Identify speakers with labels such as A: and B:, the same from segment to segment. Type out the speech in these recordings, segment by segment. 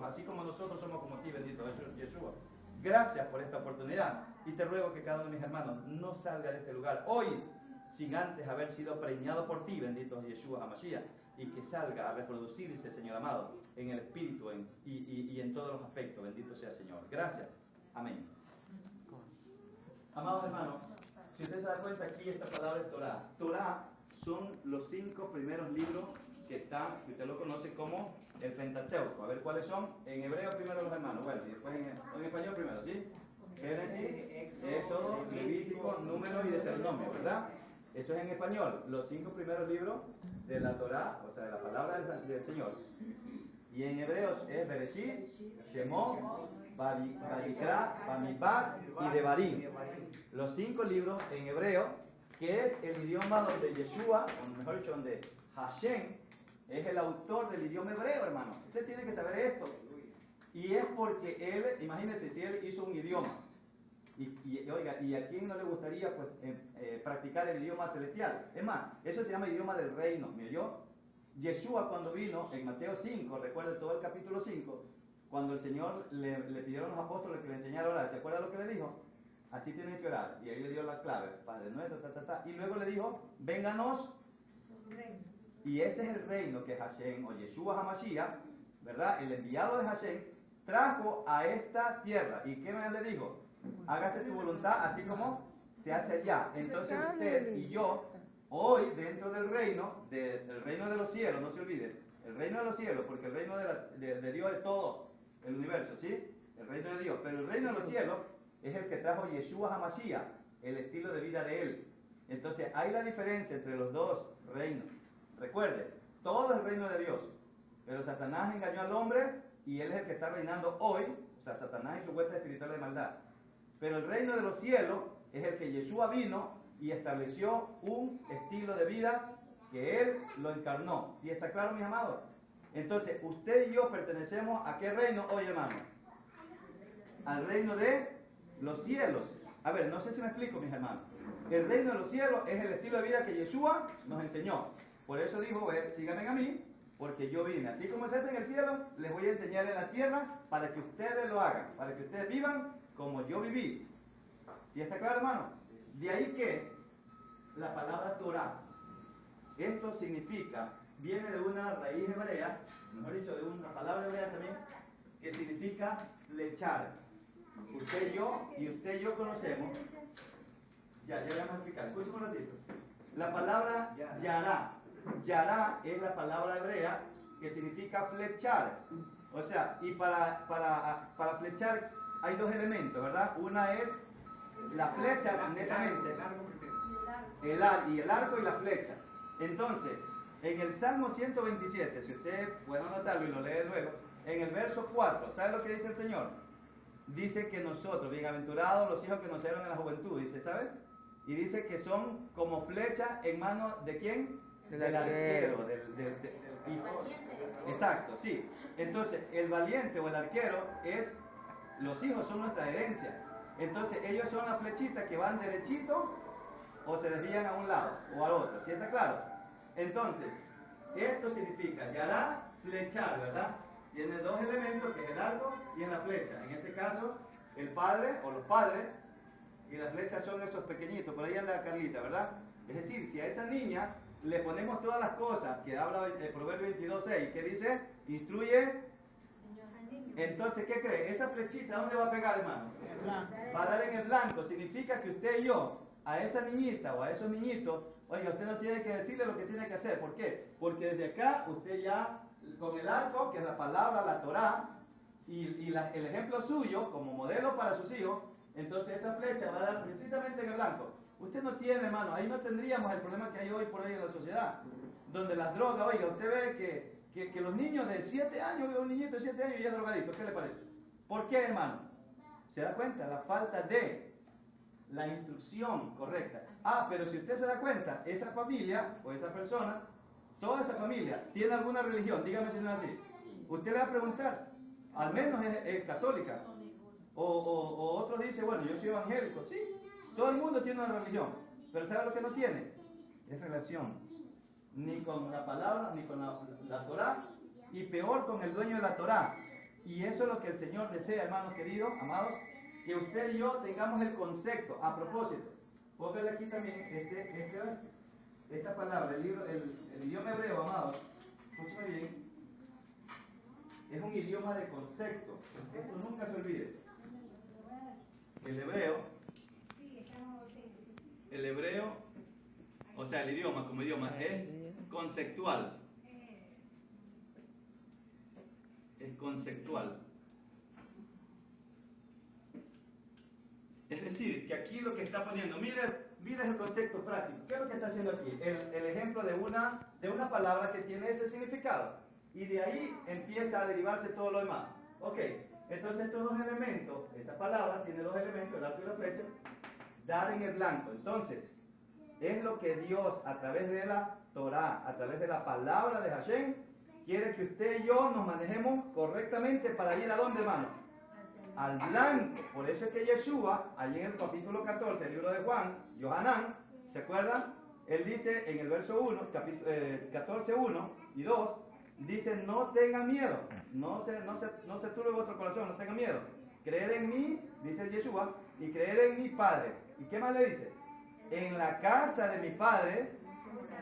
A: así como nosotros somos como ti, bendito Yeshua. Gracias por esta oportunidad y te ruego que cada uno de mis hermanos no salga de este lugar hoy sin antes haber sido preñado por ti, bendito Yeshua HaMashiach, y que salga a reproducirse, Señor amado, en el espíritu y en todos los aspectos. Bendito sea, Señor. Gracias. Amén. Amados hermanos, si usted se da cuenta, aquí esta palabra es Torah. Torah son los 5 primeros libros que están, que usted lo conoce como el Pentateuco. A ver cuáles son. En hebreo primero los hermanos, bueno, y después en español primero, ¿sí? Génesis, Éxodo, Levítico, Números y Deuteronomio, ¿verdad? Eso es en español, los 5 primeros libros de la Torah, o sea, de la palabra del Señor. Y en hebreos es Bereshit, Shemot, Vayikra, Bamidbar y Devarim. Los 5 libros en hebreo, que es el idioma donde Yeshua, o mejor dicho, donde Hashem es el autor del idioma hebreo, hermano. Usted tiene que saber esto. Y es porque él, imagínense, si él hizo un idioma, oiga, ¿y a quién no le gustaría pues, practicar el idioma celestial? Es más, eso se llama idioma del reino. ¿Me oyó? Yeshua cuando vino, en Mateo 5, recuerde todo el capítulo 5, cuando el Señor le pidieron a los apóstoles que le enseñara a orar, ¿se acuerda lo que le dijo? Así tienen que orar. Y ahí le dio la clave, Padre nuestro, y luego le dijo, vénganos. Y ese es el reino que Hashem, o Yeshua HaMashiach, ¿verdad? El enviado de Hashem, trajo a esta tierra. ¿Y qué más le dijo? Hágase tu voluntad así como se hace allá. Entonces usted y yo, hoy dentro del reino de los cielos, no se olvide, el reino de los cielos, porque el reino de Dios es todo el universo, ¿sí? El reino de Dios. Pero el reino de los cielos es el que trajo Yeshua HaMashiach, el estilo de vida de él. Entonces hay la diferencia entre los dos reinos. Recuerde, todo es el reino de Dios, pero Satanás engañó al hombre y él es el que está reinando hoy, o sea, Satanás y su hueste espiritual de maldad. Pero el reino de los cielos es el que Yeshua vino y estableció un estilo de vida que él lo encarnó. ¿Sí está claro, mis amados? Entonces, usted y yo pertenecemos a qué reino hoy, hermano? Al reino de los cielos. A ver, no sé si me explico, mis hermanos. El reino de los cielos es el estilo de vida que Yeshua nos enseñó. Por eso dijo, síganme a mí, porque yo vine. Así como se hace en el cielo, les voy a enseñar en la tierra para que ustedes lo hagan, para que ustedes vivan como yo viví. ¿Sí está claro, hermano? De ahí que la palabra Torah, esto significa, viene de una raíz hebrea, mejor dicho, de una palabra hebrea también, que significa flechar. Usted y yo conocemos, ya vamos a explicar, escuchen un ratito. La palabra yará. Yará es la palabra hebrea que significa flechar. O sea, y para flechar hay 2 elementos, ¿verdad? Una es la flecha, netamente. El arco y la flecha. Entonces, en el Salmo 127, si usted puede anotarlo y lo lee luego, en el verso 4, ¿sabe lo que dice el Señor? Dice que nosotros, bienaventurados los hijos que nacieron en la juventud, dice, ¿sabe? Y dice que son como flecha en mano de ¿quién? Del arquero. Exacto, sí. Entonces, el valiente o el arquero es, los hijos son nuestra herencia. Entonces, ellos son las flechitas que van derechito o se desvían a un lado o al otro. ¿Sí está claro? Entonces, esto significa yará, flechar, ¿verdad? Tiene 2 elementos, que es el arco y es la flecha. En este caso, el padre o los padres, y las flechas son esos pequeñitos. Por ahí anda Carlita, ¿verdad? Es decir, si a esa niña le ponemos todas las cosas que habla el Proverbio 22:6, que dice, instruye, entonces, ¿qué cree? Esa flechita, ¿dónde va a pegar, hermano? Va a dar en el blanco. Significa que usted y yo, a esa niñita o a esos niñitos, oiga, usted no tiene que decirle lo que tiene que hacer. ¿Por qué? Porque desde acá, usted ya, con el arco, que es la palabra, la Torah, y el ejemplo suyo, como modelo para sus hijos, entonces esa flecha va a dar precisamente en el blanco. Usted no tiene, hermano, ahí no tendríamos el problema que hay hoy por hoy en la sociedad, donde las drogas, oiga, usted ve que los niños de 7 años, un niñito de 7 años ya es drogadito, ¿qué le parece? ¿Por qué, hermano? ¿Se da cuenta? La falta de la instrucción correcta. Pero si usted se da cuenta, esa familia o esa persona, toda esa familia, tiene alguna religión, dígame si no es así. Usted le va a preguntar, al menos es católica, o otros dicen, bueno, yo soy evangélico, sí. Todo el mundo tiene una religión, pero ¿sabe lo que no tiene? Es relación. Ni con la palabra, ni con la Torah, y peor con el dueño de la Torah. Y eso es lo que el Señor desea, hermanos queridos, amados, que usted y yo tengamos el concepto. A propósito, puedo ver aquí también esta palabra, el idioma hebreo, amados, escúchame bien, es un idioma de concepto. Esto nunca se olvide. El hebreo, o sea, el idioma como idioma es conceptual. Es conceptual. Es decir, que aquí lo que está poniendo, mire el concepto práctico. ¿Qué es lo que está haciendo aquí? El ejemplo de una palabra que tiene ese significado. Y de ahí empieza a derivarse todo lo demás. Ok, entonces estos dos elementos, esa palabra tiene dos elementos, el arco y la flecha, dar en el blanco. Entonces, es lo que Dios, a través de la Torah, a través de la palabra de Hashem, quiere que usted y yo nos manejemos correctamente para ir a dónde, hermano. Al blanco. Por eso es que Yeshua, allí en el capítulo 14, el libro de Juan, Yohanan, ¿se acuerdan? Él dice en el verso 1, 14, 1 y 2, dice, no tengan miedo, no se turbe vuestro corazón, no tengan miedo. Creer en mí, dice Yeshua, y creer en mi Padre. ¿Y qué más le dice? En la casa de mi Padre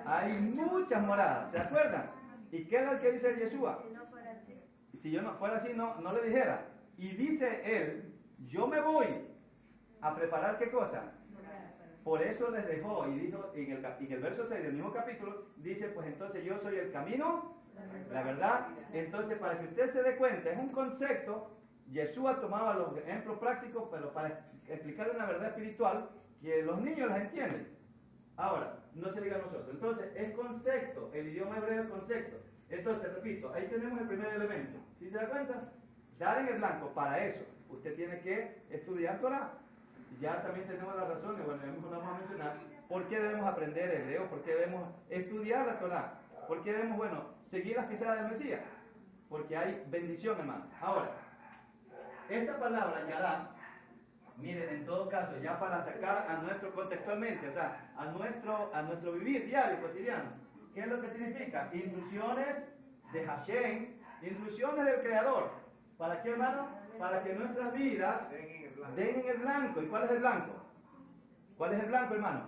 A: hay muchas moradas, ¿se acuerdan? ¿Y qué era el que dice Yeshua? Si yo no fuera así, no le dijera. Y dice él, yo me voy a preparar ¿qué cosa? Por eso les dejó, y dijo en el verso 6 del mismo capítulo, dice, pues entonces yo soy el camino, la verdad. Entonces, para que usted se dé cuenta, es un concepto. Yeshua tomaba los ejemplos prácticos, pero para explicarle una verdad espiritual que los niños las entienden. Ahora, no se diga a nosotros. Entonces, es concepto, el idioma hebreo es concepto. Entonces, repito, ahí tenemos el primer elemento. ¿Sí se da cuenta? Dar en el blanco, para eso, usted tiene que estudiar Torah. Ya también tenemos las razones, bueno, ya mismo vamos a mencionar, por qué debemos aprender hebreo, por qué debemos estudiar la Torah, por qué debemos, seguir las pisadas del Mesías, porque hay bendición, hermano. Ahora, esta palabra, yará, miren, en todo caso, ya para sacar a nuestro contextualmente, o sea, a nuestro vivir diario, cotidiano, ¿qué es lo que significa? Instrucciones de Hashem, instrucciones del Creador. ¿Para qué, hermano? Para que nuestras vidas den en el blanco. ¿Y cuál es el blanco? ¿Cuál es el blanco, hermano?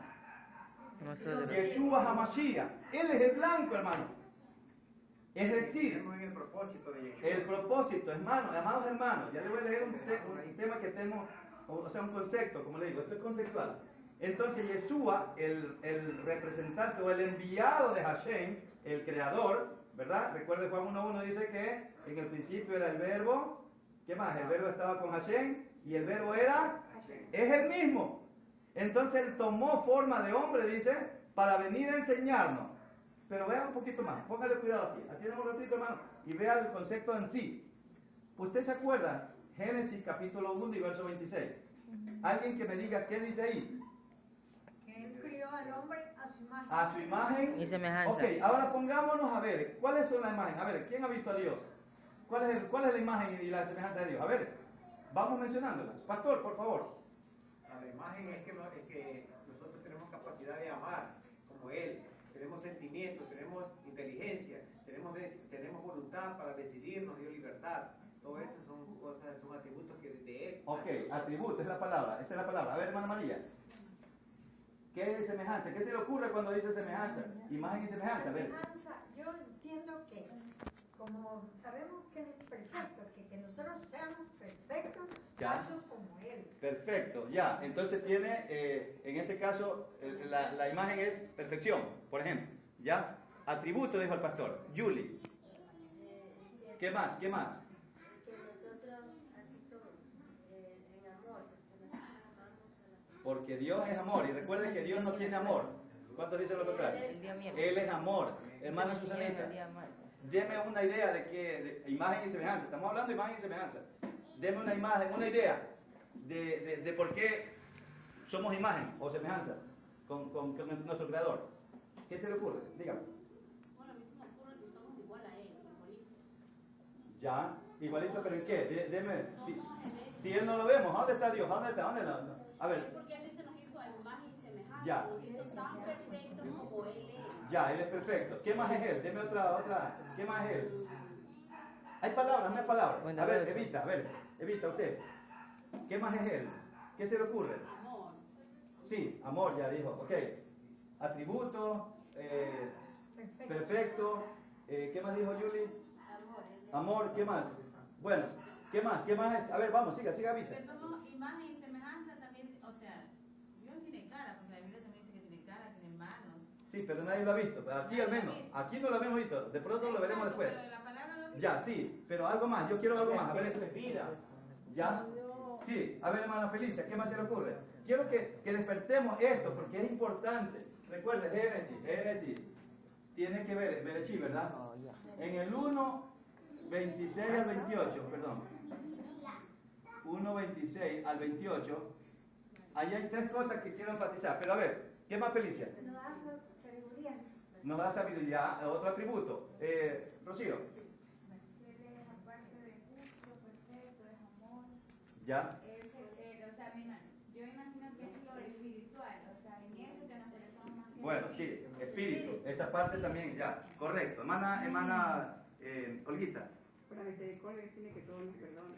A: Yeshua HaMashiach. Él es el blanco, hermano. Es decir, el propósito, hermano, amados hermanos, ya le voy a leer un tema que tenemos, o sea, un concepto, como le digo, esto es conceptual. Entonces, Yeshua, el representante o el enviado de Hashem, el creador, ¿verdad? Recuerde Juan 1.1 dice que en el principio era el verbo. ¿Qué más? El verbo estaba con Hashem y el verbo era, es el mismo. Entonces él tomó forma de hombre, dice, para venir a enseñarnos. Pero vean un poquito más, póngale cuidado aquí. Atiéndame un ratito, hermano, y vea el concepto en sí. ¿Usted se acuerda? Génesis capítulo 1 y verso 26. Alguien que me diga qué dice ahí.
B: Que él crió al hombre
A: a su imagen
C: y semejanza.
A: Ok, ahora pongámonos a ver, ¿cuáles son las imágenes? A ver, ¿quién ha visto a Dios? ¿Cuál es la imagen y la semejanza de Dios? A ver, vamos mencionándola. Pastor, por favor.
D: La imagen es que nosotros tenemos capacidad de amar como Él, tenemos sentimientos, tenemos inteligencia, tenemos voluntad para decidir, nos dio libertad. Todo eso son atributos que de Él.
A: Ok, atributo, es la palabra, esa es la palabra. A ver, hermana María. ¿Qué es semejanza? ¿Qué se le ocurre cuando dice semejanza? Imagen y semejanza. A ver.
B: Semejanza, yo entiendo que, como sabemos que Él es perfecto, que nosotros seamos perfectos, tanto como Él.
A: Perfecto, ya. Entonces tiene, en este caso, la imagen es perfección, por ejemplo. ¿Ya? Atributo, dijo el pastor. Julie. ¿Qué más? ¿Qué más?
E: Que nosotros, así como en amor, porque nosotros amamos a la persona.
A: Porque Dios es amor. Y recuerden que Dios no tiene amor. ¿Cuántos dicen lo contrario? Él es amor. Hermana Susanita, deme una idea de imagen y semejanza. Estamos hablando de imagen y semejanza. Deme una imagen, una idea de por qué somos imagen o semejanza con nuestro Creador. ¿Qué se le ocurre? Dígame.
F: Bueno, a mí se me ocurre que somos igual a Él, igualitos.
A: Ya, igualito, pero ¿en qué? Deme, si Él no lo vemos, ¿a dónde está Dios? ¿A dónde está? A ver.
F: Porque Él dice nos hizo a imagen y semejanza.
A: Ya.
F: Nos hizo tan perfectos como Él es.
A: Ya, Él es perfecto. ¿Qué más es Él? Deme otra. ¿Qué más es Él? Hay palabras, no hay palabras.
C: Bueno,
A: A ver,
C: eso.
A: Evita usted. ¿Qué más es él? ¿Qué se le ocurre?
F: Amor.
A: Sí, amor, ya dijo. Ok. Atributo, perfecto. ¿Qué más dijo Julie? Amor, ¿qué más? Bueno, ¿qué más? ¿Qué más es? A ver, vamos, siga, Evita.
F: Que somos imagen y semejanza también, o sea, Dios tiene cara, porque la Biblia también dice que tiene cara, tiene manos.
A: Sí, pero nadie lo ha visto. Pero aquí al menos. Aquí no lo hemos visto. De pronto lo veremos después.
F: Pero la palabra lo dice.
A: Ya, sí, pero algo más. Yo quiero algo más. A ver,
D: Espíritu es vida.
A: ¿ya? Sí, a ver, hermana Felicia, ¿qué más se le ocurre? Quiero que despertemos esto porque es importante. Recuerde, Génesis, tiene que ver, Bereshit, ¿verdad? En el 1:26 al 28, perdón. 1:26 al 28, ahí hay tres cosas que quiero enfatizar. Pero a ver, ¿qué más, Felicia? Nos da sabiduría, otro atributo. Rocío. ¿Ya?
G: Yo imagino que es lo espiritual, o sea, en eso que nos parecemos más.
A: Bueno, sí, espíritu, esa parte también, ya, correcto. Hermana Olguita.
H: Por la misericordia tiene que todo nos perdona.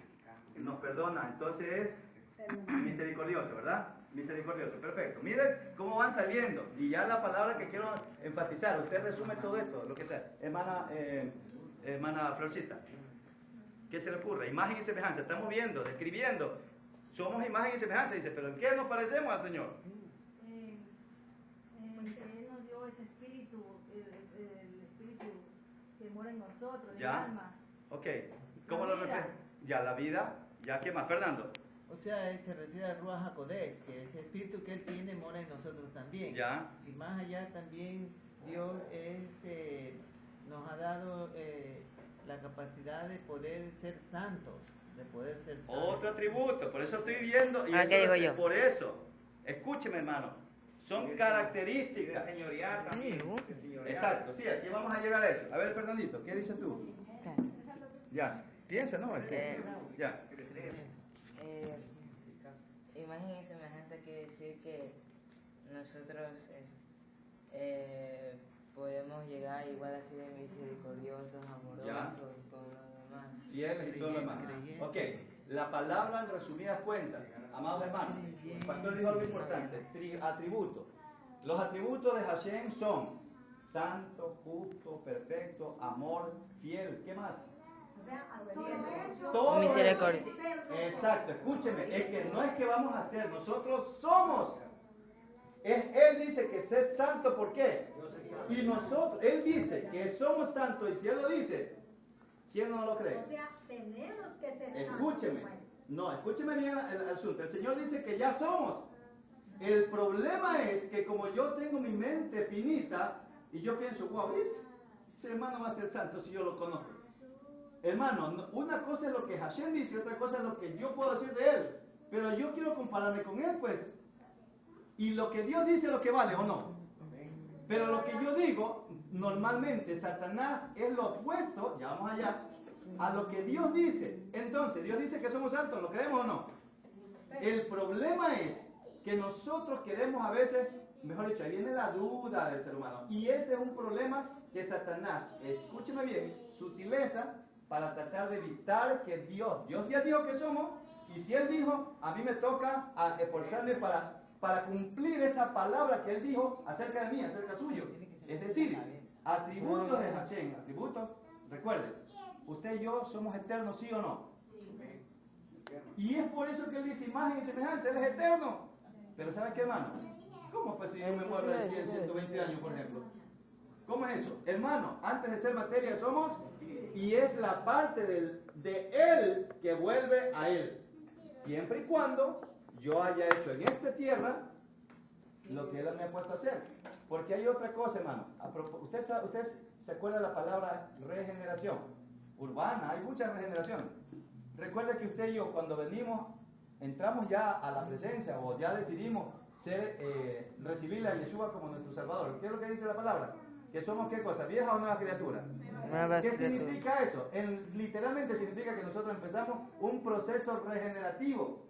A: Nos perdona, entonces es misericordioso, ¿verdad? Misericordioso, perfecto. Miren cómo van saliendo. Y ya la palabra que quiero enfatizar, usted resume todo esto, lo que está. Hermana Florcita, ¿qué se le ocurre? Imagen y semejanza, estamos viendo, describiendo. Somos imagen y semejanza, dice, pero ¿en qué nos parecemos al Señor?
I: Porque Él nos dio ese espíritu, el espíritu que mora en nosotros,
A: ¿Ya?
I: el alma.
A: Ok, ¿cómo lo refieres? Ya, la vida, ya, ¿qué más? Fernando.
J: O sea, él se refiere a Ruach HaKodesh, que ese espíritu que él tiene mora en nosotros también.
A: Ya.
J: Y más allá también Dios nos ha dado la capacidad de poder ser santos, de poder ser santos.
A: Otro atributo, por eso estoy viendo. Y
C: ¿Qué digo yo?
A: Por eso, escúcheme, hermano, son características.
D: De señorear también. de señorear.
A: Exacto, sí, aquí vamos a llegar a eso. A ver, Fernandito, ¿qué dices tú? Ya, piensa, ¿no? Ya.
C: Imagen y semejanza quiere decir que nosotros podemos llegar igual así de misericordiosos, amorosos
A: Ya.
C: con los demás.
A: Fieles y todo lo demás.
J: Creyente.
A: Ok, la palabra en resumidas cuentas, amados hermanos, el pastor dijo algo importante, atributos. Los atributos de Hashem son santo, justo, perfecto, amor, fiel. ¿Qué más?
B: O sea, todo eso.
A: Todo
C: Misericordia.
A: Exacto, escúcheme, es que no es que vamos a ser, nosotros somos. Él dice que sé santo, ¿por qué? Y nosotros, Él dice que somos santos, y si Él lo dice, ¿quién no lo cree?
B: O sea, tenemos que ser santos.
A: Escúcheme, no, escúcheme bien el asunto. El Señor dice que ya somos. El problema es que como yo tengo mi mente finita, y yo pienso, wow, ese hermano va a ser santo si yo lo conozco. Hermano, una cosa es lo que Hashem dice y otra cosa es lo que yo puedo decir de Él. Pero yo quiero compararme con Él, pues. Y lo que Dios dice es lo que vale, ¿o no? Pero lo que yo digo, normalmente Satanás es lo opuesto, ya vamos allá, a lo que Dios dice. Entonces, Dios dice que somos santos, ¿lo creemos o no? El problema es que nosotros queremos a veces, mejor dicho, ahí viene la duda del ser humano. Y ese es un problema que Satanás, escúcheme bien, su sutileza para tratar de evitar que Dios ya dijo que somos, y si Él dijo, a mí me toca esforzarme para cumplir esa palabra que Él dijo acerca de mí, acerca suyo. Es decir, atributos de Hashem, atributos, recuerden, usted y yo somos eternos, ¿sí o no? Y es por eso que Él dice imagen y semejanza, Él es eterno. Pero ¿saben qué, hermano? ¿Cómo pues si yo me muero de aquí en 120 años, por ejemplo? ¿Cómo es eso? Hermano, antes de ser materia somos, y es la parte de Él que vuelve a Él. Siempre y cuando yo haya hecho en esta tierra lo que Él me ha puesto a hacer. Porque hay otra cosa, hermano. Usted se acuerda de la palabra regeneración urbana, hay mucha regeneración. Recuerde que usted y yo cuando entramos ya a la presencia o ya decidimos recibirle a Yeshua como nuestro Salvador. ¿Qué es lo que dice la palabra? ¿Que somos qué cosa? ¿Vieja o nueva criatura? ¿Qué significa eso? Literalmente significa que nosotros empezamos un proceso regenerativo.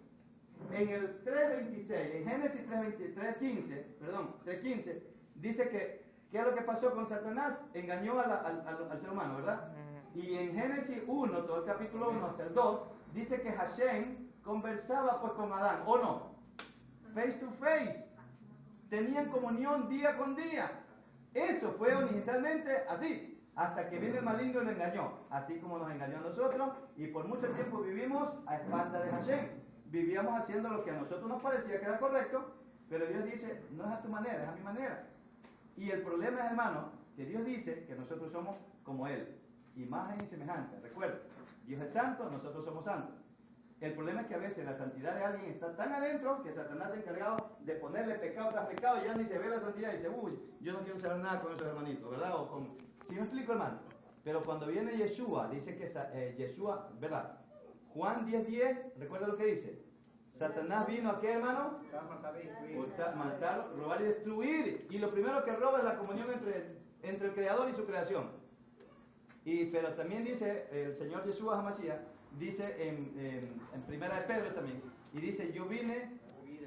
A: En el 3.26, en Génesis 3.15, dice que ¿qué es lo que pasó con Satanás? Engañó al ser humano, ¿verdad? Y en Génesis 1, todo el capítulo 1 hasta el 2, dice que Hashem conversaba pues con Adán, ¿o no? Face to face. Tenían comunión día con día. Eso fue inicialmente así, hasta que vino el maligno y lo engañó, así como nos engañó a nosotros, y por mucho tiempo vivimos a espaldas de Hashem. Vivíamos haciendo lo que a nosotros nos parecía que era correcto, pero Dios dice, no es a tu manera, es a mi manera. Y el problema es, hermano, que Dios dice que nosotros somos como Él, imagen y semejanza. Recuerda, Dios es santo, nosotros somos santos. El problema es que a veces la santidad de alguien está tan adentro que Satanás se ha encargado de ponerle pecado tras pecado y ya ni se ve la santidad y dice, uy, yo no quiero saber nada con esos hermanitos, ¿verdad? O con... ¿Sí me explico, hermano? Pero cuando viene Yeshua, dice que Yeshua, ¿verdad? Juan 10:10, ¿recuerda lo que dice? Satanás vino a qué, hermano? Matar, robar y destruir. Y lo primero que roba es la comunión entre el Creador y su creación. Pero también dice el Señor Yeshua Hamashiach, dice en Primera de Pedro también, y dice, yo vine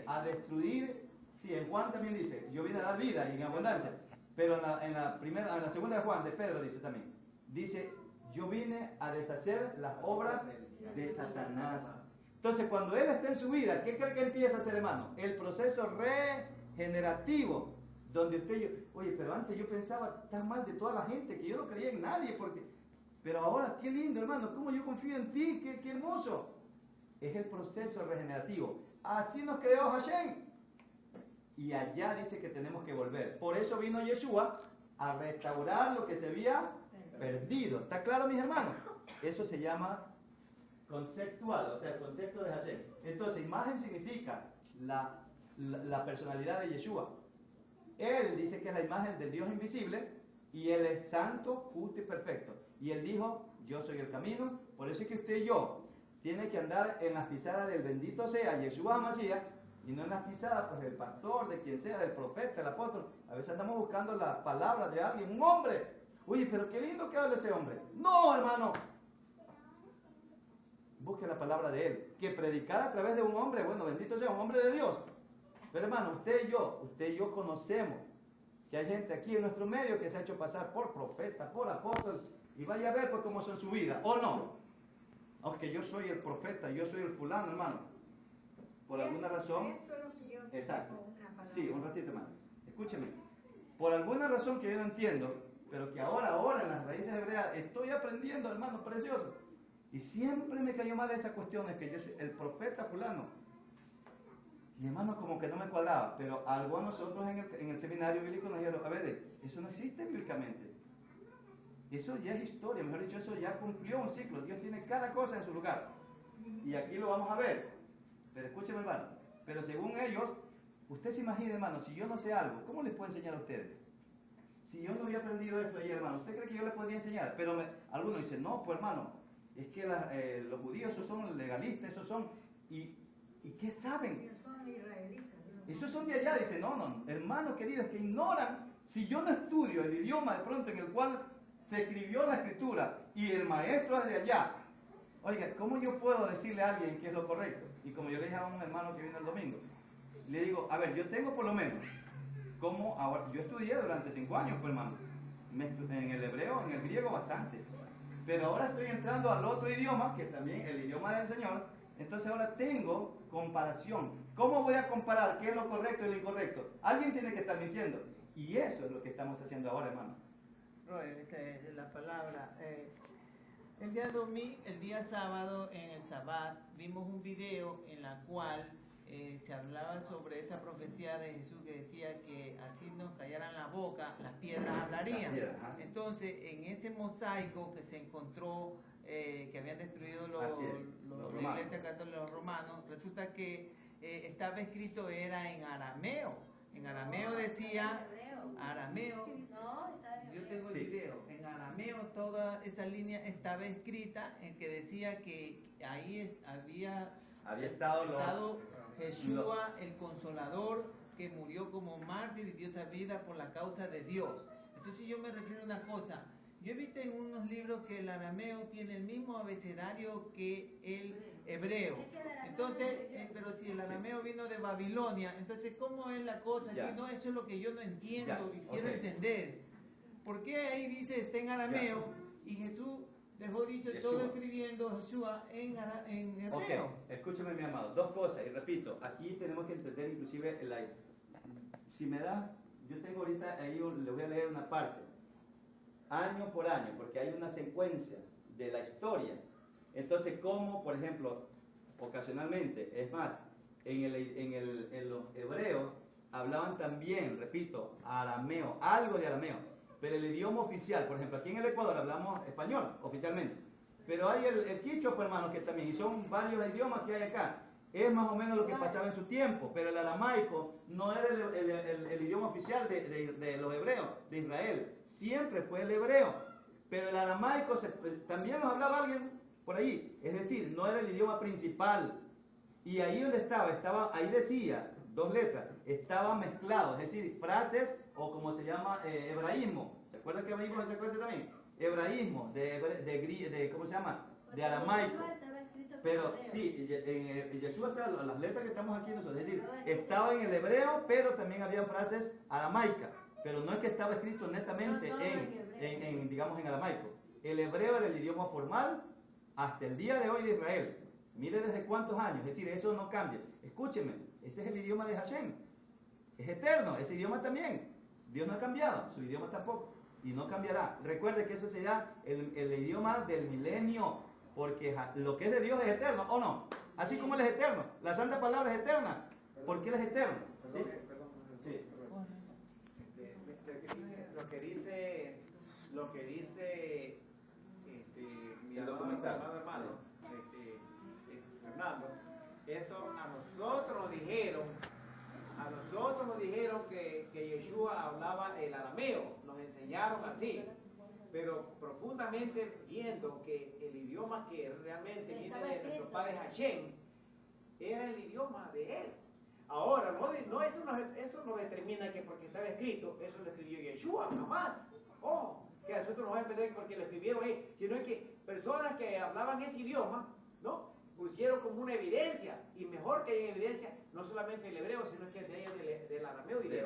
A: a destruir, sí, en Juan también dice, yo vine a dar vida y en abundancia, pero en la segunda de Juan, de Pedro dice también, dice, yo vine a deshacer las obras de Satanás. Entonces, cuando Él está en su vida, ¿qué cree que empieza a hacer, hermano? El proceso regenerativo, donde oye, pero antes yo pensaba tan mal de toda la gente, que yo no creía en nadie, pero ahora, qué lindo, hermano, cómo yo confío en ti, qué hermoso. Es el proceso regenerativo. Así nos creó Hashem. Y allá dice que tenemos que volver. Por eso vino Yeshua a restaurar lo que se había perdido. ¿Está claro, mis hermanos? Eso se llama conceptual, o sea, el concepto de Hashem. Entonces, imagen significa la personalidad de Yeshua. Él dice que es la imagen del Dios invisible y Él es santo, justo y perfecto. Y Él dijo, yo soy el camino. Por eso es que usted y yo tiene que andar en las pisadas del bendito sea Yeshua Hamashiach y no en las pisadas pues del pastor, de quien sea, del profeta, del apóstol. A veces andamos buscando las palabras de alguien, un hombre. Oye, pero qué lindo que hable ese hombre. No, hermano. Busque la palabra de Él, que predicada a través de un hombre, bueno, bendito sea, un hombre de Dios. Pero hermano, usted y yo conocemos que hay gente aquí en nuestro medio que se ha hecho pasar por profeta, por apóstol, y vaya a ver pues cómo son su vida, ¿o no? Aunque yo soy el profeta, yo soy el fulano, hermano. Por alguna razón... Exacto. Sí, un ratito, hermano. Escúcheme. Por alguna razón que yo no entiendo, pero que ahora en las raíces hebreas estoy aprendiendo, hermano, precioso. Y siempre me cayó mal esa cuestión, es que yo soy el profeta fulano. Y hermano, como que no me cuadraba, pero algo a nosotros en el seminario bíblico nos dijeron, a ver, eso no existe bíblicamente. Eso ya es historia, mejor dicho, eso ya cumplió un ciclo. Dios tiene cada cosa en su lugar. Y aquí lo vamos a ver. Pero escúcheme, hermano, pero según ellos, usted se imagina, hermano, si yo no sé algo, ¿cómo les puedo enseñar a ustedes? Si yo no había aprendido esto ayer, hermano, ¿usted cree que yo les podría enseñar? Pero algunos dicen, no, pues hermano, es que los judíos, esos son legalistas, esos son... ¿Y qué saben?
B: Ellos son israelitas.
A: Esos son de allá. Dice, no, hermano querido, es que ignoran. Si yo no estudio el idioma de pronto en el cual se escribió la escritura y el maestro es de allá, oiga, ¿cómo yo puedo decirle a alguien qué es lo correcto? Y como yo le dije a un hermano que vino el domingo, le digo, a ver, yo tengo por lo menos, yo estudié durante 5 años, pues hermano, en el hebreo, en el griego bastante, pero ahora estoy entrando al otro idioma, que es también el idioma del Señor. Entonces ahora tengo comparación. ¿Cómo voy a comparar qué es lo correcto y lo incorrecto? Alguien tiene que estar mintiendo. Y eso es lo que estamos haciendo ahora, hermano.
J: La palabra. El día sábado, en el Sabbat, vimos un video en la cual se hablaba sobre esa profecía de Jesús que decía que así nos callaran la boca, las piedras hablarían. Entonces, en ese mosaico que se encontró, que habían destruido la iglesia católica, los romanos, resulta que estaba escrito, era en arameo. En arameo decía, yo tengo el video, en arameo toda esa línea estaba escrita en que decía que ahí había estado Yeshua, el Consolador, que murió como mártir y dio esa vida por la causa de Dios. Entonces yo me refiero a una cosa. Yo he visto en unos libros que el arameo tiene el mismo abecedario que el hebreo. Entonces, pero si el arameo vino de Babilonia, entonces ¿cómo es la cosa aquí? No, eso es lo que yo no entiendo y quiero entender. ¿Por qué ahí dice está en arameo y Jesús dejó dicho
A: Yeshua.
J: todo escribiendo Jesús en hebreo.
A: Ok, escúchame mi amado, dos cosas, y repito, aquí tenemos que entender inclusive, si me da, yo tengo ahorita, ahí le voy a leer una parte, año por año, porque hay una secuencia de la historia. Entonces, como por ejemplo, ocasionalmente, es más, en los hebreos hablaban también, repito, arameo, algo de arameo, pero el idioma oficial, por ejemplo, aquí en el Ecuador hablamos español oficialmente, pero hay el quichua, pues, hermano, que también, y son varios idiomas que hay acá, es más o menos lo que pasaba en su tiempo, pero el aramaico no era el idioma oficial de los hebreos, de Israel, siempre fue el hebreo, pero el aramaico también los hablaba alguien por ahí, es decir, no era el idioma principal, y ahí donde estaba, ahí decía, 2 letras, estaba mezclado, es decir, frases o como se llama hebraísmo. ¿Se acuerdan que vimos esa clase también? Hebraísmo, ¿cómo se llama? De aramaico. Pero sí, en Yeshua están las letras que estamos aquí nosotros, es decir, estaba en el hebreo, pero también había frases aramaicas, pero no es que estaba escrito netamente digamos, en aramaico. El hebreo era el idioma formal hasta el día de hoy de Israel. Mire desde cuántos años, es decir, eso no cambia. Escúcheme, ese es el idioma de Hashem. Es eterno, ese idioma también. Dios no ha cambiado, su idioma tampoco. Y no cambiará. Recuerde que ese será el idioma del milenio, porque lo que es de Dios es eterno, ¿o no? Así como Él es eterno. La Santa Palabra es eterna, porque Él es eterno. ¿Sí? Sí.
D: Lo que dice mi amado hermano Fernando, eso a nosotros nos dijeron que Yeshua hablaba el arameo, nos enseñaron así, pero profundamente viendo que el idioma que realmente viene de nuestro padre Hashem era el idioma de él. Ahora, eso no determina que porque estaba escrito, eso lo escribió Yeshua, jamás. Que a nosotros nos va a entender porque lo escribieron ahí, sino que personas que hablaban ese idioma, ¿no?, pusieron como una evidencia, y mejor que haya evidencia, no solamente el hebreo, sino que del arameo y de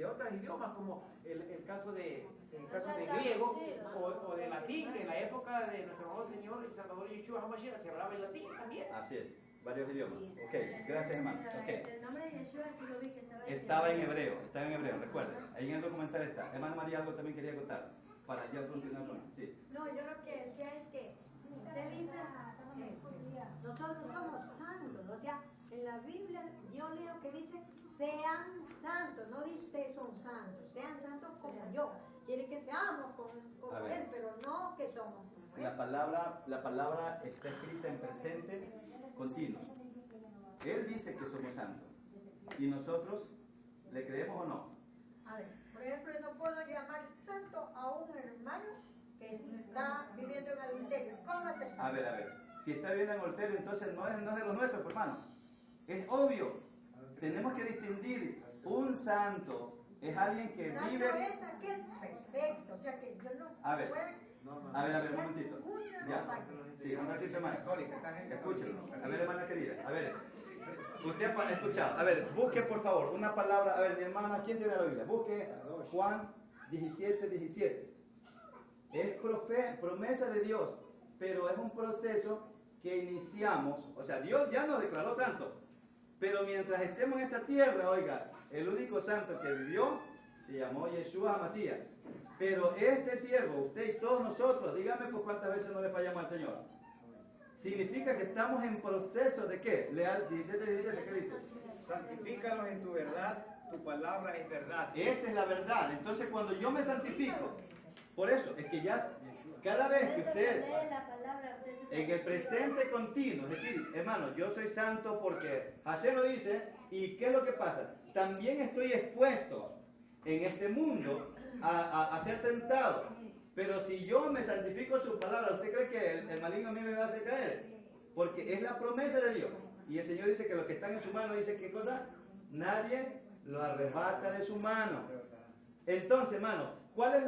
D: otros idiomas, como el caso de griego o de latín, que en la época de nuestro amado Señor y Salvador Yeshua HaMashiach se hablaba en latín también.
A: Así es, varios idiomas. Ok, gracias hermano. Okay.
E: El nombre de Yeshua sí lo vi que
A: estaba en hebreo, recuerden, ahí en el documental está. Hermana María, algo también quería contar, para ya continuar con sí.
B: No, yo lo que decía es que usted dice, nosotros somos santos, o sea, en la Biblia yo leo que dice, sean santos, no dice ustedes son santos, sean santos como yo. Quiere que seamos como Él, pero no que somos como Él.
A: La palabra está escrita en presente continuo. Él dice que somos santos, y nosotros le creemos o no.
B: A ver, por ejemplo, yo no puedo llamar santo a un hermano que está viviendo en adulterio. ¿Cómo va a ser santo?
A: A ver, si está viviendo en adulterio, entonces no es de los nuestros, hermano. Es obvio. Tenemos que distinguir. Un santo es alguien que
B: santo
A: vive.
B: Es aquel perfecto, o sea que yo no
A: a ver, un momentito. Ya,
B: sí,
A: un ratito más. Escúchelo. A ver, hermana querida, a ver. Usted ha escuchado. A ver, busque por favor una palabra. A ver, mi hermana, ¿quién tiene la Biblia? Busque Juan 17:17. Es promesa de Dios, pero es un proceso que iniciamos. O sea, Dios ya nos declaró santos, pero mientras estemos en esta tierra, oiga, el único santo que vivió se llamó Yeshua HaMashiach. Pero este siervo, usted y todos nosotros, dígame por cuántas veces no le fallamos al Señor. Significa que estamos en proceso de ¿qué? Leal 17:17, ¿qué dice?
D: Santifícalos en tu verdad, tu palabra es verdad.
A: Esa es la verdad. Entonces cuando yo me santifico, por eso es que ya cada vez que usted en el presente continuo, es decir, hermano, yo soy santo porque Hashem lo dice, y ¿qué es lo que pasa? También estoy expuesto en este mundo a ser tentado. Pero si yo me santifico su palabra, ¿usted cree que el maligno a mí me va a hacer caer? Porque es la promesa de Dios. Y el Señor dice que los que están en su mano, dice, ¿qué cosa? Nadie lo arrebata de su mano. Entonces, hermano, ¿cuál es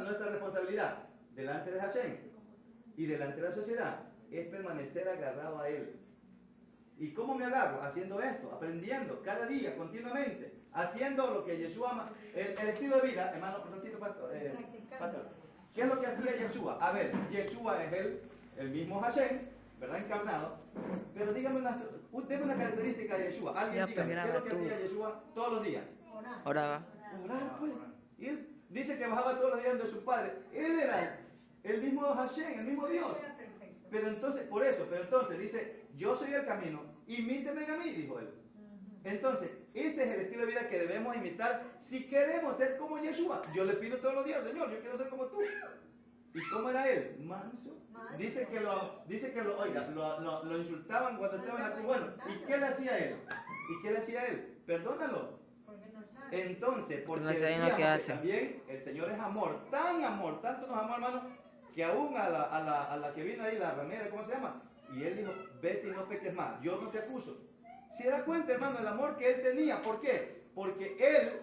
A: nuestra responsabilidad? Delante de Hashem y delante de la sociedad, es permanecer agarrado a Él. ¿Y cómo me agarro? Haciendo esto, aprendiendo cada día, continuamente, haciendo lo que Yeshua ama. El estilo de vida, hermano, un ratito, pastor. ¿Qué es lo que hacía Yeshua? A ver, Yeshua es el mismo Hashem, ¿verdad? Encarnado. Pero dígame denme una característica de Yeshua. Alguien dígame, ¿qué es lo que hacía Yeshua todos los días?
C: Oraba.
A: Orar, pues. Y él dice que bajaba todos los días de su padre. Él era el mismo Hashem, el mismo Dios. Pero entonces, pero entonces dice, yo soy el camino, imíteme a mí, dijo él. Entonces, ese es el estilo de vida que debemos imitar si queremos ser como Yeshua. Yo le pido todos los días, Señor, yo quiero ser como tú. ¿Y cómo era él? Manso. Dice que lo insultaban cuando estaba en la cruz. Bueno, ¿y qué le hacía él? Perdónalo. Entonces, porque decíamos que también el Señor es amor, tanto nos amó, hermano, que aún a la que vino ahí, la ramera, ¿cómo se llama? Y él dijo, vete y no peques más, yo no te acuso. ¿Se da cuenta, hermano, el amor que él tenía? ¿Por qué? Porque él,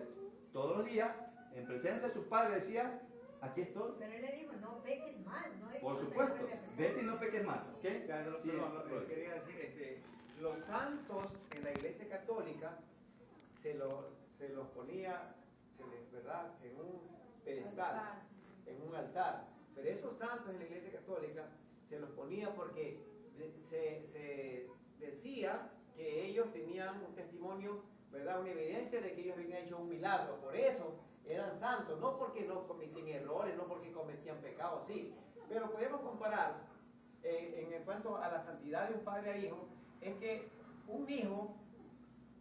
A: todos los días, en presencia de su padre, decía, aquí estoy.
B: Pero él le dijo, no peques más.
A: Por supuesto, vete y no peques más. ¿Ok?
D: Sí, quería decir, los santos en la Iglesia Católica se los ponía, ¿verdad?, en un pedestal, en un altar. Pero esos santos en la Iglesia Católica se los ponía porque se decía que ellos tenían un testimonio, ¿verdad?, una evidencia de que ellos habían hecho un milagro. Por eso eran santos, no porque no cometían errores, no porque cometían pecados, sí. Pero podemos comparar, en cuanto a la santidad de un padre a hijo, es que un hijo,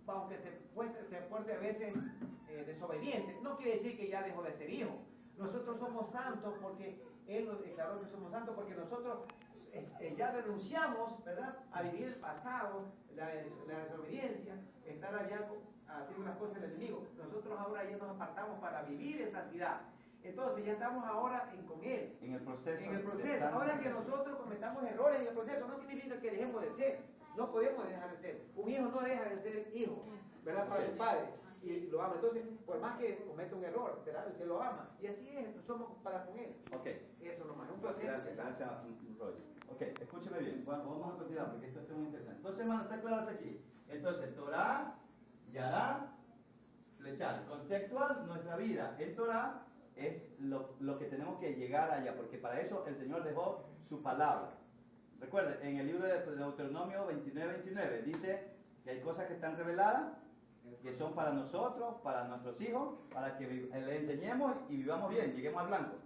D: aunque se porte a veces desobediente, no quiere decir que ya dejó de ser hijo. Nosotros somos santos porque Él nos declaró que somos santos, porque nosotros ya renunciamos, ¿verdad?, a vivir el pasado, la desobediencia, estar allá haciendo las cosas del enemigo. Nosotros ahora ya nos apartamos para vivir en santidad. Entonces ya estamos ahora con Él.
A: En el proceso.
D: Ahora que nosotros cometamos errores en el proceso, no significa que dejemos de ser. No podemos dejar de ser. Un hijo no deja de ser hijo, ¿verdad?, para su padre. Y lo ama. Entonces, por más que cometa un error, ¿verdad?, usted lo ama. Y así es, somos para con Él.
A: Ok.
D: Eso nomás, un proceso.
A: Gracias, Roy. Ok, escúcheme bien. Bueno, vamos a continuar porque esto es muy interesante. Entonces, hermano, está claro hasta aquí. Entonces, Torah, Yará, flechar. Conceptual, nuestra vida en Torah es lo que tenemos que llegar allá, porque para eso el Señor dejó su palabra. Recuerden, en el libro de Deuteronomio 29 dice que hay cosas que están reveladas, que son para nosotros, para nuestros hijos, para que le enseñemos y vivamos bien, lleguemos al blanco.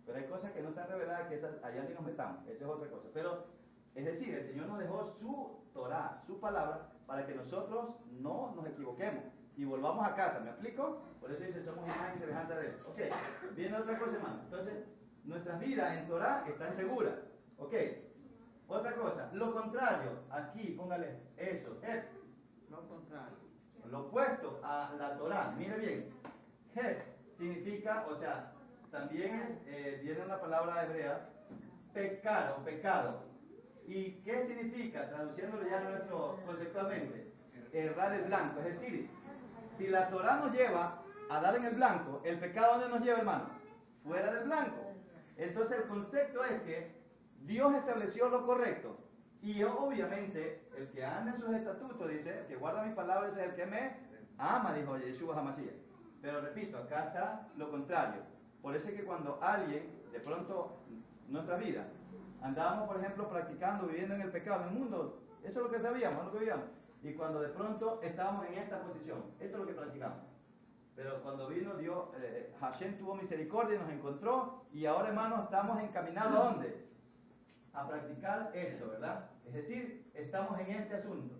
A: Pero hay cosas que no están reveladas, que esas, allá ni nos metamos, esa es otra cosa. Pero, es decir, el Señor nos dejó su Torah, su palabra, para que nosotros no nos equivoquemos y volvamos a casa, ¿me explico? Por eso dice, somos imagen y semejanza de Él. Ok, viene otra cosa, hermano. Entonces, nuestras vidas en Torah están seguras. Ok, otra cosa, lo contrario, aquí, póngale eso,
J: Lo contrario.
A: lo opuesto a la Torah, mire bien, significa, o sea, también viene una palabra hebrea, pecar o pecado. ¿Y qué significa? Traduciéndolo ya conceptualmente, errar el blanco. Es decir, si la Torah nos lleva a dar en el blanco, ¿el pecado dónde nos lleva, hermano? Fuera del blanco. Entonces el concepto es que Dios estableció lo correcto. Y obviamente, el que anda en sus estatutos, dice, el que guarda mis palabras es el que me ama, dijo Yeshua Hamashiach. Pero repito, acá está lo contrario. Por eso es que cuando alguien, de pronto, nuestra vida, andábamos, por ejemplo, practicando, viviendo en el pecado, en el mundo, eso es lo que sabíamos, es lo que vivíamos. Y cuando de pronto estábamos en esta posición, esto es lo que practicamos. Pero cuando vino Dios, Hashem tuvo misericordia y nos encontró, y ahora, hermanos, estamos encaminados ¿a dónde? A practicar esto, ¿verdad? Es decir, estamos en este asunto.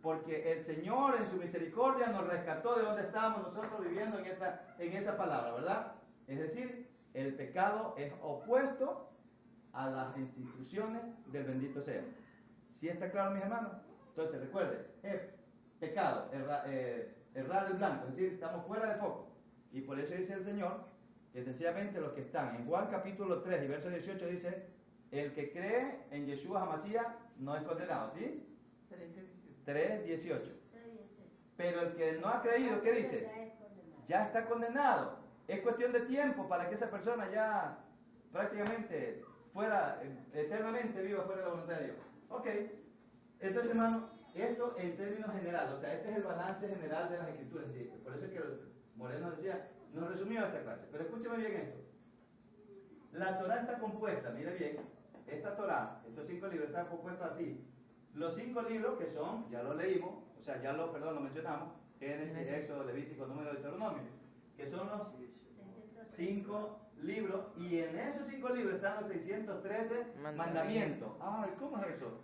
A: Porque el Señor en su misericordia nos rescató de donde estábamos nosotros viviendo en esa palabra, ¿verdad? Es decir, el pecado es opuesto a las instituciones del bendito sea. ¿Sí está claro, mis hermanos? Entonces, recuerde, pecado, errar el blanco, es decir, estamos fuera de foco. Y por eso dice el Señor que sencillamente los que están en Juan capítulo 3 y verso 18 dice, el que cree en Yeshua Hamashiach no es condenado, ¿sí? 3:18. Pero el que no ha creído, ¿qué dice? Ya está condenado. Es cuestión de tiempo para que esa persona ya prácticamente fuera, eternamente viva fuera de la voluntad de Dios. Ok. Entonces, hermano, esto en términos generales, o sea, este es el balance general de las Escrituras. ¿Sí? Por eso es que Moreno decía, nos resumió esta clase. Pero escúcheme bien esto. La Torá está compuesta, mire bien, esta Torá, estos 5 libros están compuestos así. Los 5 libros que son, ya lo leímos, o sea, ya lo mencionamos, Génesis, Éxodo, Levítico, Número, Deuteronomio, que son los 5 libros, y en esos 5 libros están los 613 mandamientos. Ay, ¿cómo es eso?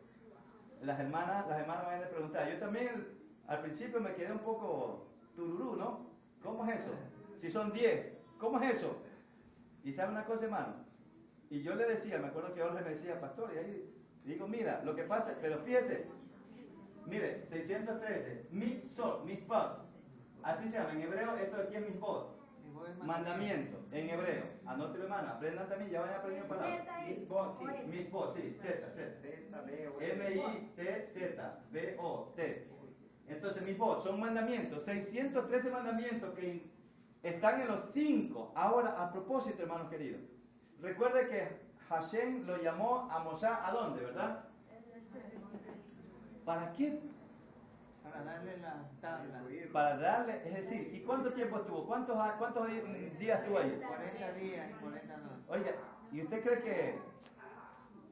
A: Las hermanas me van a preguntar. Yo también al principio me quedé un poco tururú, ¿no? ¿Cómo es eso? Si son 10, ¿cómo es eso? Y sabe una cosa, hermano, y yo le decía, me acuerdo que Jorge me decía, pastor, y ahí digo, mira, lo que pasa, pero fíjese, mire, 613, mitzvot, así se llama, en hebreo esto de aquí es mitzvot, mandamiento, en hebreo, anótelo, hermano, aprendan también, ya vayan aprendiendo palabras. Mitzvot, sí, Z, M-I-T-Z-B-O-T. Entonces, mitzvot son mandamientos, 613 mandamientos que están en los 5. Ahora, a propósito, hermanos queridos, recuerde que Hashem lo llamó a Moshe, ¿a dónde, verdad? ¿Para qué?
J: Para darle la tabla.
A: Para darle, es decir, ¿y cuánto tiempo estuvo? ¿Cuántos días estuvo ahí?
J: 40 días y 40 noches.
A: Oiga, ¿y usted cree que...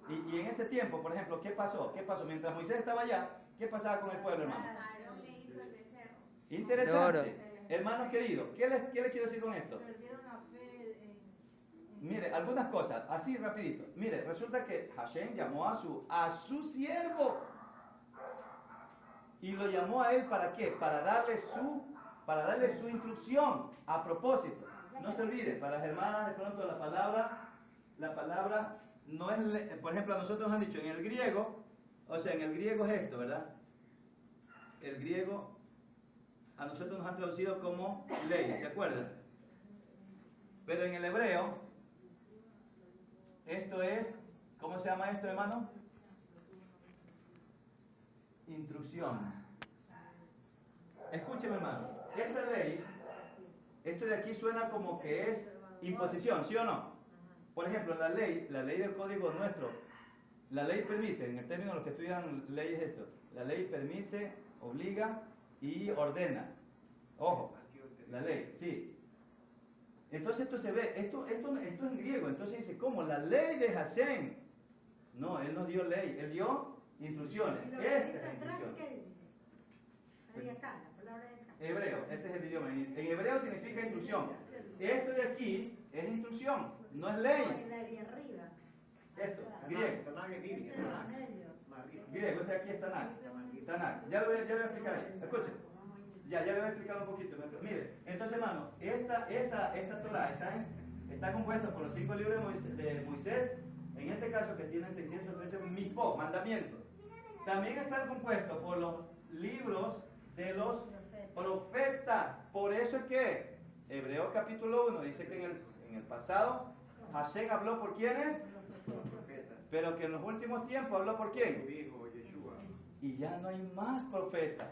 A: Y en ese tiempo, por ejemplo, ¿qué pasó? Mientras Moisés estaba allá, ¿qué pasaba con el pueblo, hermano? Interesante. Hermanos queridos, ¿qué les quiero decir con esto? Mire, algunas cosas, así rapidito. Mire, resulta que Hashem llamó a su siervo. Y lo llamó a él ¿para qué? Para darle su instrucción. A propósito, no se olvide, para las hermanas de pronto la palabra no es, por ejemplo, a nosotros nos han dicho en el griego, o sea, en el griego es esto, ¿verdad? El griego a nosotros nos han traducido como ley, ¿se acuerdan? Pero en el hebreo, esto es, ¿cómo se llama esto, hermano? Instrucciones. Escúcheme, hermano, esta ley, esto de aquí suena como que es imposición, ¿sí o no? Por ejemplo, la ley del código nuestro, la ley permite, en el término de los que estudian leyes esto, la ley permite, obliga y ordena. Ojo, la ley, sí. Entonces esto se ve, esto en griego, entonces dice, ¿cómo? La ley de Hashem. No, él no dio ley, él dio instrucciones. Esta es la instrucción.
B: Ahí está, la palabra esta.
A: Hebreo, este es el idioma. En hebreo significa instrucción. Esto de aquí es instrucción, no es ley.
B: La de arriba.
A: Esto, griego. Griego, este de aquí es Tanakh. Ya lo voy a explicar ahí. Escuchen. Ya le voy a explicar un poquito. Mire, entonces, hermano, esta Torah está compuesta por los 5 libros de Moisés, en este caso que tienen 613 mitzvot, mandamientos. También están compuestos por los libros de los profetas. Por eso es que Hebreos capítulo 1 dice que en el pasado Hashem habló por quiénes, pero que en los últimos tiempos habló por quién. Y ya no hay más profetas.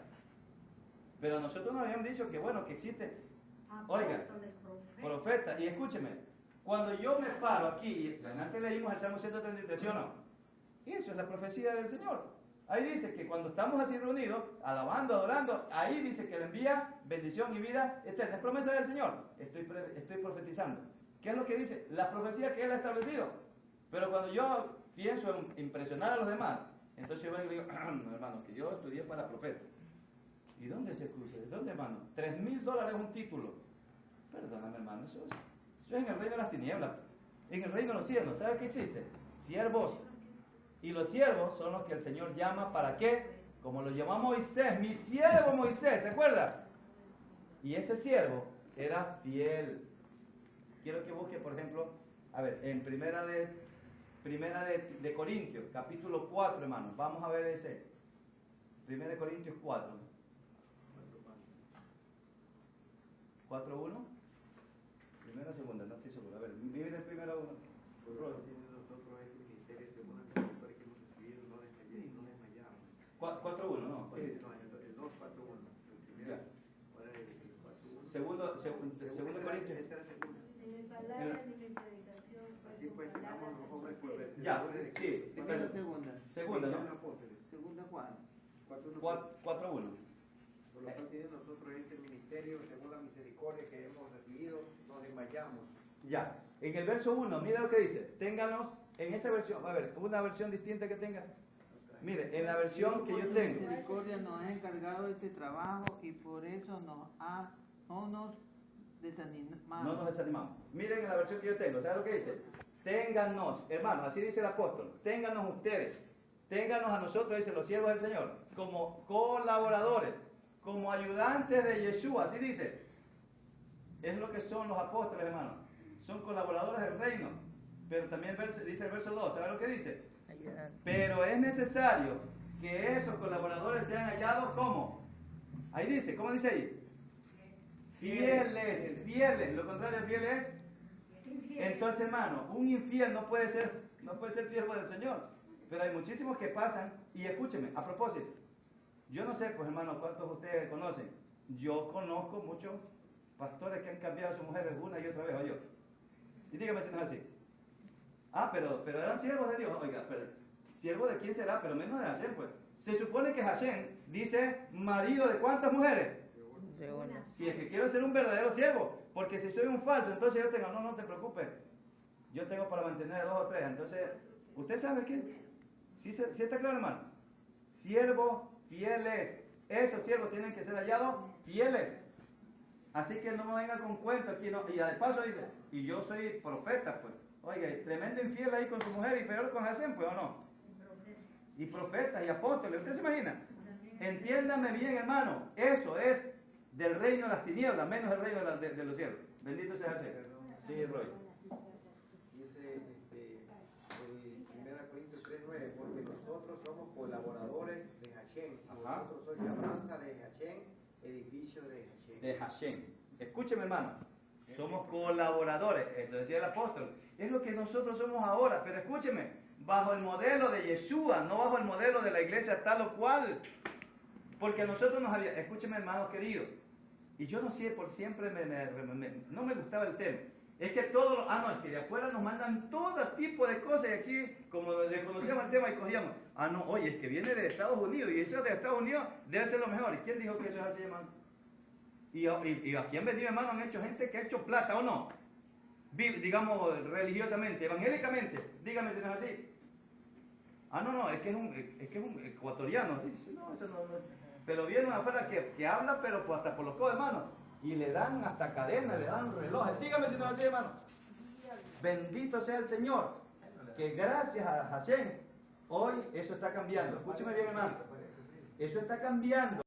A: Pero nosotros nos habíamos dicho que bueno, que existe, oiga, profeta. Y escúcheme, cuando yo me paro aquí, y antes leímos el Salmo 133, ¿sí o no? Y eso es la profecía del Señor. Ahí dice que cuando estamos así reunidos, alabando, adorando, ahí dice que le envía bendición y vida eterna. Es promesa del Señor. Estoy profetizando. ¿Qué es lo que dice? La profecía que Él ha establecido. Pero cuando yo pienso en impresionar a los demás, entonces yo vengo y digo, no, hermano, que yo estudié para profeta. ¿Y dónde se cruza? ¿De dónde, hermano? $3,000 un título. Perdóname, hermano, eso es en el reino de las tinieblas. En el reino de los cielos, ¿sabe qué existe? Siervos. Y los siervos son los que el Señor llama, ¿para qué? Como lo llamó Moisés, mi siervo Moisés, ¿se acuerda? Y ese siervo era fiel. Quiero que busque, por ejemplo, a ver, en primera de Corintios, capítulo 4, hermanos. Vamos a ver ese. Primera de Corintios 4. 4.1. Primera o segunda, no estoy seguro. A ver, miren el primero uno.
D: Nosotros este ministerio, según el ministerio que hemos recibido, no desmayamos.
A: 4.1, ¿no?
D: Sí, no, el 2.4.1. El primero. Ahora el 4.1.
A: Segundo Corintios.
D: Esta es la segunda.
B: En el palabra de mi predicación.
D: Así pues, digamos los hombres por ver.
A: Ya, sí.
J: Primero, segunda.
A: Segunda, ¿no?
J: Segunda Juan.
A: 4.1.
D: Por lo cual tiene nosotros este ministerio, según la misericordia que hemos recibido, nos desmayamos.
A: Ya, En el verso 1, mira lo que dice. Ténganos en esa versión. A ver, una versión distinta que tenga. Mire, en la versión que yo tengo.
J: Misericordia nos ha encargado este trabajo y por eso no nos desanimamos.
A: No nos desanimamos. Miren en la versión que yo tengo. ¿Sabes lo que dice? Ténganos, hermanos, así dice el apóstol. Ténganos ustedes. Ténganos a nosotros, dicen los siervos del Señor, como colaboradores, como ayudantes de Yeshua, así dice. Es lo que son los apóstoles, hermanos. Son colaboradores del reino. Pero también dice el verso 2, ¿sabe lo que dice?
C: Ayudante.
A: Pero es necesario que esos colaboradores sean hallados como. Ahí dice, ¿cómo dice ahí? Fieles. Lo contrario de fieles es. Entonces, hermano, un infiel no puede ser siervo del Señor. Pero hay muchísimos que pasan, y escúcheme, a propósito, yo no sé, pues hermano, cuántos de ustedes conocen. Yo conozco muchos pastores que han cambiado a sus mujeres una y otra vez, oye. Y dígame si no es así. Ah, pero eran siervos de Dios. Oiga, pero ¿siervo de quién será? Pero menos de Hashem, pues. Se supone que Hashem dice marido de ¿cuántas mujeres?
C: De una.
A: Si es que quiero ser un verdadero siervo, porque si soy un falso, entonces yo tengo, no te preocupes, yo tengo para mantener a 2 o 3. Entonces, ¿usted sabe qué? ¿Sí está claro, hermano? Siervos fieles. Esos siervos tienen que ser hallados fieles. Así que no me venga con cuento aquí. No. Y de paso dice, y yo soy profeta, pues. Oiga, tremendo infiel ahí con su mujer y peor con Hashem, pues, ¿o no? Y profetas y apóstoles. ¿Usted se imagina? Entiéndame bien, hermano. Eso es del reino de las tinieblas, menos del reino de los cielos. Bendito sea Hashem. Sí, Roy.
D: Dice en 1 Corintios 3:9, porque nosotros somos colaboradores de Hashem. Nosotros sois labranza de Hashem, edificio de Hashem.
A: De Hashem. Escúcheme, hermano. Somos colaboradores. Eso decía el apóstol. Es lo que nosotros somos ahora. Pero escúcheme, bajo el modelo de Yeshua, no bajo el modelo de la iglesia tal o cual. Porque a nosotros nos había... Escúcheme, hermanos queridos. Y yo no sé, por siempre no me gustaba el tema. Es que todos los... es que de afuera nos mandan todo tipo de cosas. Y aquí, como desconocíamos el tema y cogíamos. Oye, es que viene de Estados Unidos. Y eso de Estados Unidos debe ser lo mejor. ¿Y quién dijo que eso es así, hermano? Y aquí han venido, hermano, han hecho gente que ha hecho plata, ¿o no? Digamos, religiosamente, evangélicamente. Dígame si no es así. Es que es un ecuatoriano. Dice, no, eso no. Pero viene afuera que habla, pero pues hasta por los codos, hermano. Y le dan hasta cadenas, le dan relojes. Dígame si no es así, hermano. Bendito sea el Señor. Que gracias a Hashem, hoy eso está cambiando. Escúcheme bien, hermano. Eso está cambiando.